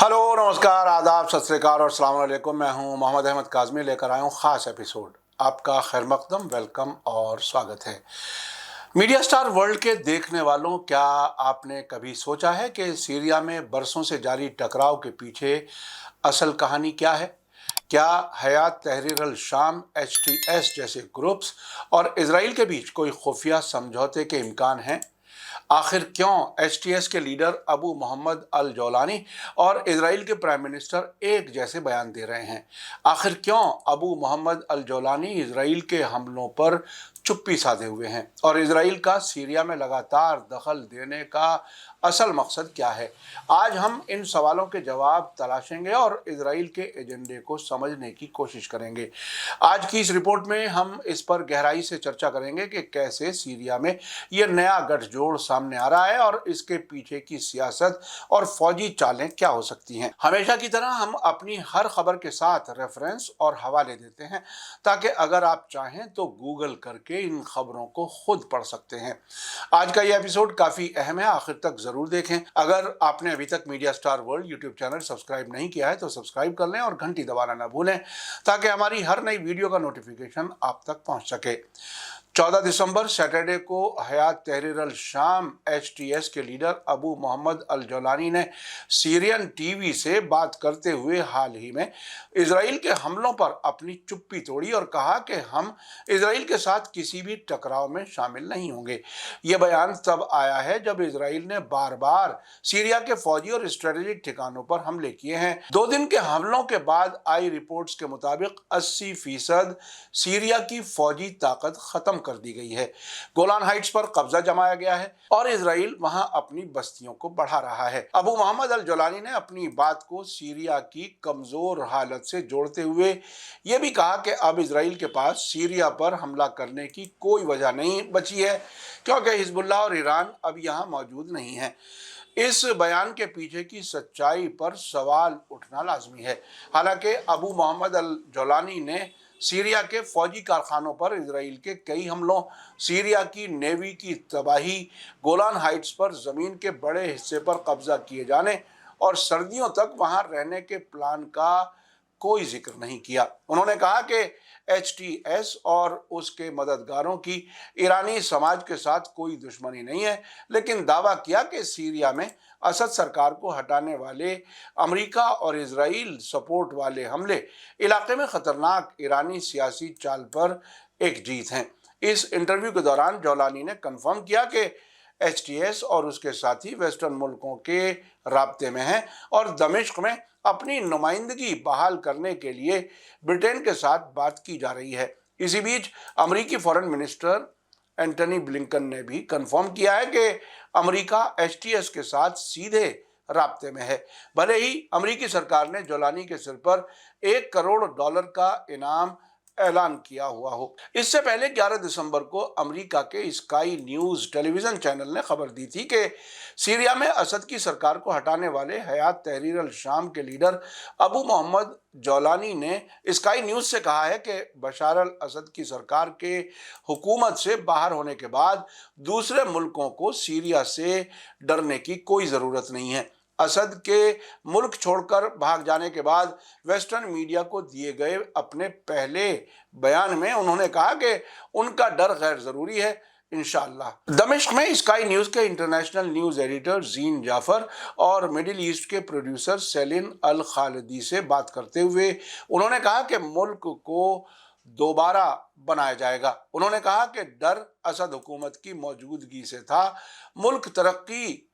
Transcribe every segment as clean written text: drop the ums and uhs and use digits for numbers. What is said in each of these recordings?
Hello, नमस्कार, आदाब, सत श्री अकाल और अस्सलाम वालेकुम। मैं हूं मोहम्मद अहमद काज़मी, लेकर आया हूं ख़ास एपिसोड। आपका खैर मकदम, वेलकम और स्वागत है। मीडिया स्टार वर्ल्ड के देखने वालों, क्या आपने कभी सोचा है कि सीरिया में बरसों से जारी टकराव के पीछे असल कहानी क्या है? क्या हयात तहरीर अल शाम HTS जैसे ग्रुप्स और इजराइल के बीच कोई खुफिया समझौते के इम्कान हैं? आखिर क्यों HTS के लीडर अबू मोहम्मद अल जौलानी और इजराइल के प्राइम मिनिस्टर एक जैसे बयान दे रहे हैं? आखिर क्यों अबू मोहम्मद अल जौलानी इजराइल के हमलों पर चुप्पी साधे हुए हैं और इजराइल का सीरिया में लगातार दखल देने का असल मकसद क्या है? आज हम इन सवालों के जवाब तलाशेंगे और इजराइल के एजेंडे को समझने की कोशिश करेंगे। आज की इस रिपोर्ट में हम इस पर गहराई से चर्चा करेंगे कि कैसे सीरिया में ये नया गठजोड़ सामने आ रहा है और इसके पीछे की सियासत और फौजी चालें क्या हो सकती हैं। हमेशा की तरह हम अपनी हर खबर के साथ रेफरेंस और हवाले देते हैं, ताकि अगर आप चाहें तो गूगल करके इन खबरों को खुद पढ़ सकते हैं। आज का ये एपिसोड काफ़ी अहम है, आखिर तक ज़रूर देखें। अगर आपने अभी तक media star world YouTube channel subscribe नहीं किया है तो सब्सक्राइब कर लें और घंटी दबाना ना भूलें, ताकि हमारी हर नई वीडियो का नोटिफिकेशन आप तक पहुंच सके। 14 दिसंबर सैटरडे को हयात तहरीर अल शाम HTS के लीडर अबू मोहम्मद अल जौलानी ने सीरियन टीवी से बात करते हुए हाल ही में इजराइल के हमलों पर अपनी चुप्पी तोड़ी और कहा कि हम इजराइल के साथ किसी भी टकराव में शामिल नहीं होंगे। ये बयान तब आया है जब इजराइल ने बार बार सीरिया के फौजी और स्ट्रेटेजिक ठिकानों पर हमले किए हैं। 2 दिन के हमलों के बाद आई रिपोर्ट्स के मुताबिक 80% सीरिया की फौजी ताकत खत्म कर दी गई है। गोलान हाइट्स पर कब्जा जमाया गया है और इजराइल वहां अपनी बस्तियों को बढ़ा रहा है। अबू मोहम्मद अल जौलानी ने अपनी बात को सीरिया की कमजोर हालत से जोड़ते हुए यह भी कहा कि अब इजराइल के पास सीरिया पर हमला करने की कोई वजह नहीं बची है, क्योंकि हिजबुल्लाह और ईरान अब यहां मौजूद नहीं है। इस बयान के पीछे की सच्चाई पर सवाल उठना लाजमी है। हालांकि अबू मोहम्मद अल जौलानी ने सीरिया के फौजी कारखानों पर इजराइल के कई हमलों, सीरिया की नेवी की तबाही, गोलान हाइट्स पर ज़मीन के बड़े हिस्से पर कब्जा किए जाने और सर्दियों तक वहां रहने के प्लान का कोई जिक्र नहीं किया। उन्होंने कहा कि HTS और उसके मददगारों की ईरानी समाज के साथ कोई दुश्मनी नहीं है, लेकिन दावा किया कि सीरिया में असद सरकार को हटाने वाले अमेरिका और इजराइल सपोर्ट वाले हमले इलाके में खतरनाक ईरानी सियासी चाल पर एक जीत हैं। इस इंटरव्यू के दौरान जौलानी ने कन्फर्म किया कि HTS और उसके साथी वेस्टर्न मुल्कों के राब्ते में हैं और दमिश्क में अपनी नुमाइंदगी बहाल करने के लिए ब्रिटेन के साथ बात की जा रही है। इसी बीच अमेरिकी फॉरेन मिनिस्टर एंटनी ब्लिंकन ने भी कन्फर्म किया है कि अमेरिका HTS के साथ सीधे राब्ते में है, भले ही अमेरिकी सरकार ने जौलानी के सिर पर $1 करोड़ का इनाम ऐलान किया हुआ हो। इससे पहले 11 दिसंबर को अमेरिका के स्काई न्यूज टेलीविजन चैनल ने खबर दी थी कि सीरिया में असद की सरकार को हटाने वाले हयात तहरीर अल शाम के लीडर अबू मोहम्मद जौलानी ने स्काई न्यूज से कहा है कि बशार अल असद की सरकार के हुकूमत से बाहर होने के बाद दूसरे मुल्कों को सीरिया से डरने की कोई ज़रूरत नहीं है। असद के मुल्क छोड़कर भाग जाने के बाद वेस्टर्न मीडिया को दिए गए अपने पहले बयान में उन्होंने कहा कि उनका डर गैर ज़रूरी है, इंशाअल्लाह। दमिश्क में स्काई न्यूज़ के इंटरनेशनल न्यूज़ एडिटर जीन जाफर और मिडिल ईस्ट के प्रोड्यूसर सेलिन अल खालिदी से बात करते हुए उन्होंने कहा कि मुल्क को दोबारा बनाया जाएगा। उन्होंने कहा कि डर असद हुकूमत की मौजूदगी से था, मुल्क तरक्की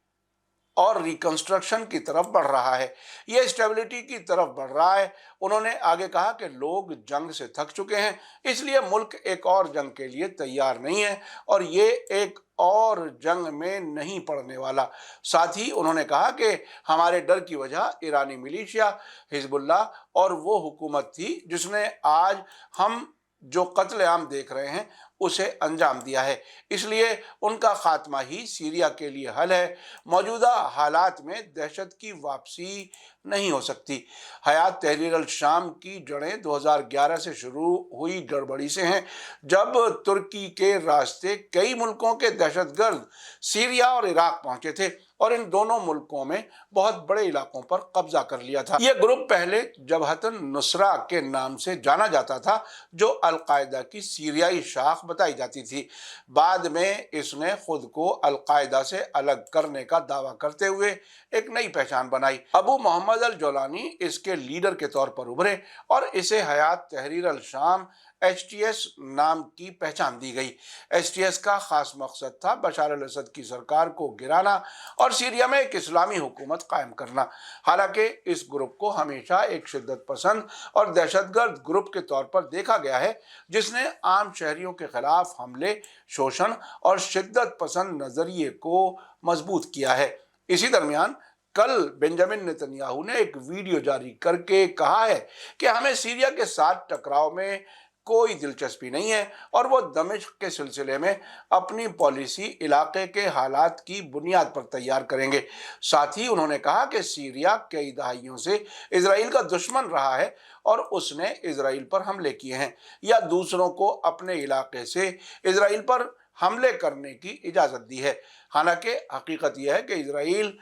और रिकंस्ट्रक्शन की तरफ बढ़ रहा है, ये स्टेबिलिटी की तरफ बढ़ रहा है। उन्होंने आगे कहा कि लोग जंग से थक चुके हैं, इसलिए मुल्क एक और जंग के लिए तैयार नहीं है और ये एक और जंग में नहीं पड़ने वाला। साथ ही उन्होंने कहा कि हमारे डर की वजह ईरानी मिलिशिया, हिजबुल्लाह और वो हुकूमत थी जिसने आज हम जो कत्लेआम देख रहे हैं उसे अंजाम दिया है। इसलिए उनका खात्मा ही सीरिया के लिए हल है। मौजूदा हालात में दहशत की वापसी नहीं हो सकती। हयात तहरीर अल शाम की जड़ें 2011 से शुरू हुई गड़बड़ी से हैं, जब तुर्की के रास्ते कई मुल्कों के दहशतगर्द सीरिया और इराक पहुंचे थे और इन दोनों मुल्कों में बहुत बड़े इलाकों पर कब्जा कर लिया था। यह ग्रुप पहले जबहतन नुसरा के नाम से जाना जाता था, जो अल-कायदा की सीरियाई शाख बताई जाती थी। बाद में इसने खुद को अल-कायदा से अलग करने का दावा करते हुए एक नई पहचान बनाई। अबू मोहम्मद अल जोलानी इसके लीडर के तौर पर उभरे और इसे हयात तहरीर अल शाम HTS नाम की पहचान दी गई। HTS का खास मकसद था बशार अल असद की सरकार को गिराना और सीरिया में एक इस्लामी हुकूमत कायम करना। हालांकि इस ग्रुप को हमेशा एक शिद्दत पसंद और दहशतगर्द ग्रुप के तौर पर देखा गया है, जिसने आम शहरियों के खिलाफ हमले, शोषण और शिद्दत पसंद नजरिए को मजबूत किया है। इसी दरमियान कल बेंजामिन नेतन्याहू ने एक वीडियो जारी करके कहा है कि हमें सीरिया के साथ टकराव में कोई दिलचस्पी नहीं है और वो दमिश्क के सिलसिले में अपनी पॉलिसी इलाके के हालात की बुनियाद पर तैयार करेंगे। साथ ही उन्होंने कहा कि सीरिया कई दहाइयों से इजराइल का दुश्मन रहा है और उसने इजराइल पर हमले किए हैं या दूसरों को अपने इलाके से इजराइल पर हमले करने की इजाज़त दी है। हालांकि हकीकत यह है कि इजराइल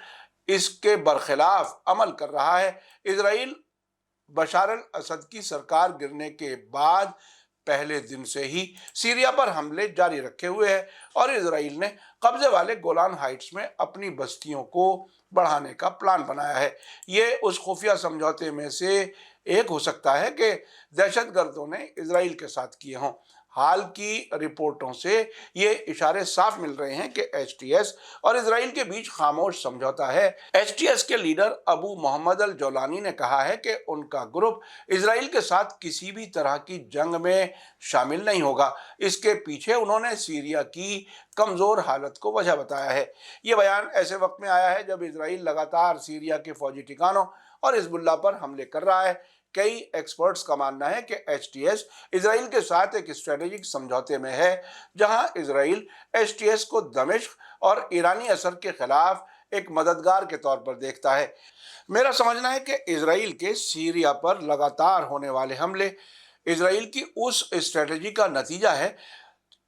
इसके बरखिलाफ अमल कर रहा है। इजराइल बशार अल असद की सरकार गिरने के बाद पहले दिन से ही सीरिया पर हमले जारी रखे हुए है और इजराइल ने कब्जे वाले गोलान हाइट्स में अपनी बस्तियों को बढ़ाने का प्लान बनाया है। ये उस खुफिया समझौते में से एक हो सकता है कि दहशतगर्दों ने इजराइल के साथ किए हों। हाल की रिपोर्टों से ये इशारे साफ मिल रहे हैं कि HTS और इजराइल के बीच खामोश समझौता है। HTS के लीडर अबू मोहम्मद अल जोलानी ने कहा है कि उनका ग्रुप इजराइल के साथ किसी भी तरह की जंग में शामिल नहीं होगा। इसके पीछे उन्होंने सीरिया की कमजोर हालत को वजह बताया है। ये बयान ऐसे वक्त में आया है जब इजराइल लगातार सीरिया के फौजी ठिकानों और हिजबुल्लाह पर हमले कर रहा है। कई एक्सपर्ट्स का मानना है कि HTS इजराइल के साथ एक स्ट्रेटेजिक समझौते में है, जहां इजराइल HTS को दमिश्क और ईरानी असर के खिलाफ एक मददगार के तौर पर देखता है। मेरा समझना है कि इजराइल के सीरिया पर लगातार होने वाले हमले इजराइल की उस स्ट्रेटेजी का नतीजा है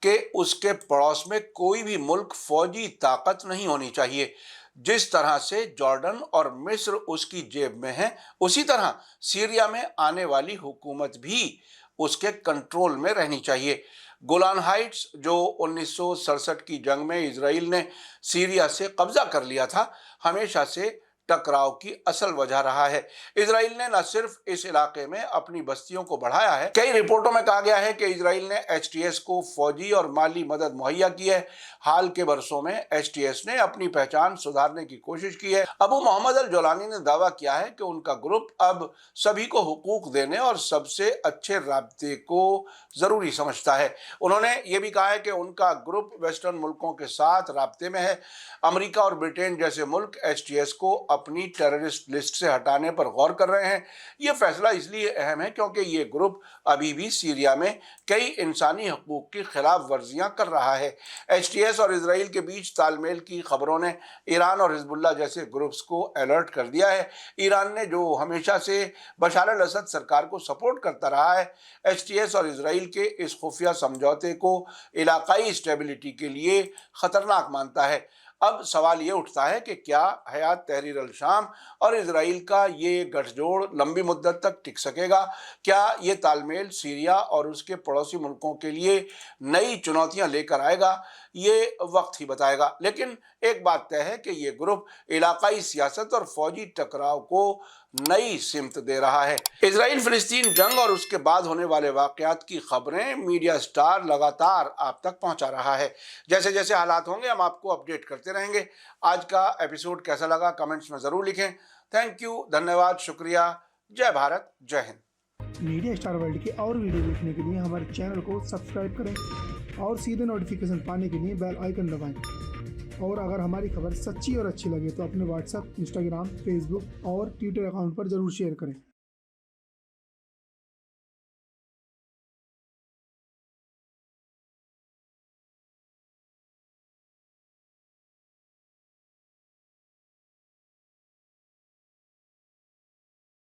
कि उसके पड़ोस में कोई भी मुल्क फौजी ताकत नहीं होनी चाहिए। जिस तरह से जॉर्डन और मिस्र उसकी जेब में है, उसी तरह सीरिया में आने वाली हुकूमत भी उसके कंट्रोल में रहनी चाहिए। गोलान हाइट्स, जो 1967 की जंग में इजराइल ने सीरिया से कब्जा कर लिया था, हमेशा से टकराव की असल वजह रहा है। इजराइल ने न सिर्फ इस इलाके में अपनी बस्तियों को बढ़ाया है, कई रिपोर्टों में कहा गया है कि इजराइल ने HTS को फौजी और माली मदद मुहैया की है। हाल के बरसों में HTS ने अपनी पहचान सुधारने की कोशिश की है। अबू मोहम्मद अल जोलानी ने दावा किया है कि उनका ग्रुप अब सभी को हुकूक देने और सबसे अच्छे राब्ते को जरूरी समझता है। उन्होंने ये भी कहा है कि उनका ग्रुप वेस्टर्न मुल्कों के साथ राब्ते में है। अमेरिका और ब्रिटेन जैसे मुल्क HTS को अपनी टेररिस्ट लिस्ट से हटाने पर गौर कर रहे हैं। ये फैसला इसलिए अहम है क्योंकि ये ग्रुप अभी भी सीरिया में कई इंसानी हकूक की खिलाफ वर्जियां कर रहा है। HTS और इजराइल के बीच तालमेल की खबरों ने ईरान और हिजबुल्लाह जैसे ग्रुप्स को अलर्ट कर दिया है। ईरान ने, जो हमेशा से बशार अल असद सरकार को सपोर्ट करता रहा है, HTS और इजराइल के इस खुफिया समझौते को इलाकाई स्टेबिलिटी के लिए खतरनाक मानता है। अब सवाल ये उठता है कि क्या हयात तहरीर अल शाम और इजराइल का ये गठजोड़ लंबी मुद्दत तक टिक सकेगा? क्या ये तालमेल सीरिया और उसके पड़ोसी मुल्कों के लिए नई चुनौतियां लेकर आएगा? ये वक्त ही बताएगा। लेकिन एक बात तय है कि ये ग्रुप इलाकाई सियासत और फौजी टकराव को नई सिमत दे रहा है। इजराइल फिलिस्तीन जंग और उसके बाद होने वाले वाकयात की खबरें मीडिया स्टार लगातार आप तक पहुंचा रहा है। जैसे जैसे हालात होंगे हम आपको अपडेट करते रहेंगे। आज का एपिसोड कैसा लगा कमेंट्स में ज़रूर लिखें। थैंक यू, धन्यवाद, शुक्रिया। जय भारत, जय हिंद। मीडिया स्टार वर्ल्ड के और वीडियो देखने के लिए हमारे चैनल को सब्सक्राइब करें और सीधे नोटिफिकेशन पाने के लिए बेल आइकन दबाएं। और अगर हमारी खबर सच्ची और अच्छी लगे तो अपने व्हाट्सएप, इंस्टाग्राम, फेसबुक और ट्विटर अकाउंट पर ज़रूर शेयर करें।